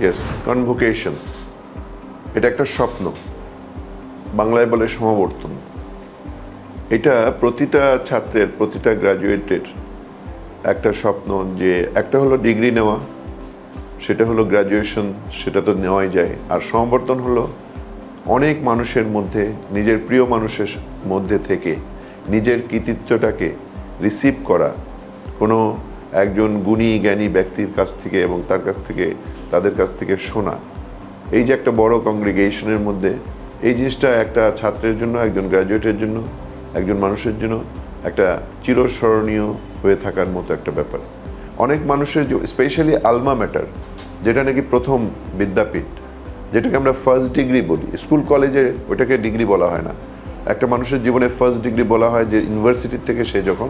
Yes, convocation, এটা একটা স্বপ্ন, বাংলায় বলে সমাবর্তন। এটা প্রতিটা ছাত্রের, প্রতিটা গ্র্যাজুয়েটের একটা স্বপ্ন, যে একটা হলো ডিগ্রি নেওয়া, সেটা হলো গ্র্যাজুয়েশন, সেটা তো নেওয়াই যায়। আর সমাবর্তন হলো অনেক মানুষের মধ্যে, নিজের প্রিয় মানুষের মধ্যে থেকে নিজের কৃতিত্বটাকে রিসিভ করা, কোনো একজন গুণী জ্ঞানী ব্যক্তির কাছ থেকে এবং তাদের কাছ থেকে শোনা। এই যে একটা বড় কংগ্রিগেশনের মধ্যে এই জিনিসটা একটা ছাত্রের জন্য, একজন গ্র্যাজুয়েটের জন্য, একজন মানুষের জন্য একটা চিরস্মরণীয় হয়ে থাকার মতো একটা ব্যাপার। অনেক মানুষের, স্পেশালি আলমা ম্যাটার, যেটা নাকি প্রথম বিদ্যাপীঠ, যেটাকে আমরা ফার্স্ট ডিগ্রি বলি, স্কুল কলেজে ওটাকে ডিগ্রি বলা হয় না। একটা মানুষের জীবনে ফার্স্ট ডিগ্রি বলা হয় যে ইউনিভার্সিটি থেকে সে যখন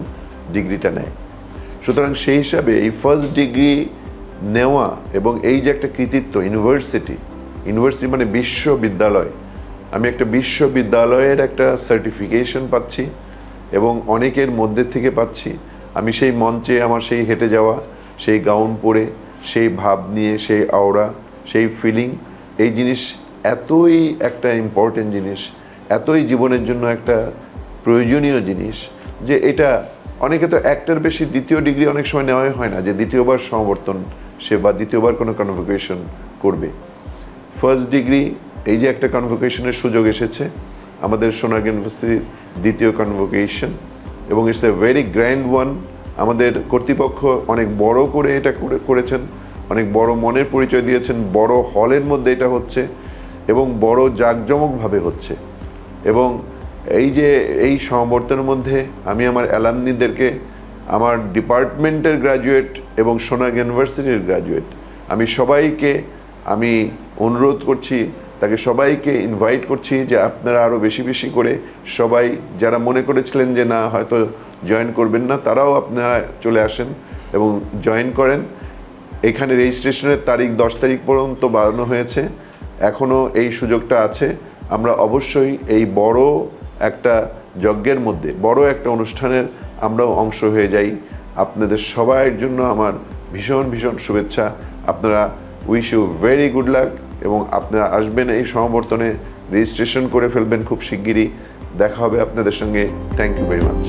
ডিগ্রিটা নেয়। সুতরাং সেই হিসাবে এই ফার্স্ট ডিগ্রি নেওয়া এবং এই যে একটা কৃতিত্ব, ইউনিভার্সিটি মানে বিশ্ববিদ্যালয়, আমি একটা বিশ্ববিদ্যালয়ের একটা সার্টিফিকেশন পাচ্ছি এবং অনেকের মধ্যে থেকে পাচ্ছি। আমি সেই মঞ্চে আমার সেই হেঁটে যাওয়া, সেই গাউন পরে, সেই ভাব নিয়ে, সেই আওড়া, সেই ফিলিং, এই জিনিস এতই একটা ইম্পর্টেন্ট জিনিস, এতই জীবনের জন্য একটা প্রয়োজনীয় জিনিস, যে এটা অনেকে তো একটার বেশি দ্বিতীয় ডিগ্রি অনেক সময় নেওয়াই হয় না, যে দ্বিতীয়বার সমাবর্তন সে বা দ্বিতীয়বার কোনো কনভোকেশন করবে। ফার্স্ট ডিগ্রি, এই যে একটা কনভোকেশনের সুযোগ এসেছে আমাদের সোনারগাঁ ইউনিভার্সিটির দ্বিতীয় কনভোকেশন, এবং it's a very grand one. আমাদের কর্তৃপক্ষ অনেক বড় করে এটা করেছেন, অনেক বড় মনের পরিচয় দিয়েছেন, বড় হলের মধ্যে এটা হচ্ছে এবং বড় জাঁকজমকভাবে হচ্ছে। এবং এই যে এই সমাবর্তনের মধ্যে আমি আমার অ্যালামনিদেরকে, আমার ডিপার্টমেন্টের গ্র্যাজুয়েট এবং সোনারগাঁ ইউনিভার্সিটির গ্র্যাজুয়েট, আমি সবাইকে আমি অনুরোধ করছি, তাকে সবাইকে ইনভাইট করছি যে আপনারা আরও বেশি বেশি করে সবাই যারা মনে করেছিলেন যে না হয়তো জয়েন করবেন না, তারাও আপনারা চলে আসেন এবং জয়েন করেন। এখানে রেজিস্ট্রেশনের তারিখ 10 তারিখ পর্যন্ত বাড়ানো হয়েছে, এখনও এই সুযোগটা আছে। আমরা অবশ্যই এই বড় একটা যজ্ঞের মধ্যে, বড় একটা অনুষ্ঠানের আমরাও অংশ হয়ে যাই। আপনাদের সবার জন্য আমার ভীষণ ভীষণ শুভেচ্ছা। আপনারা, wish you very good luck, এবং আপনারা আসবেন এই সমাবর্তনে, রেজিস্ট্রেশন করে ফেলবেন খুব শিগগিরই। দেখা হবে আপনাদের সঙ্গে। Thank you very much.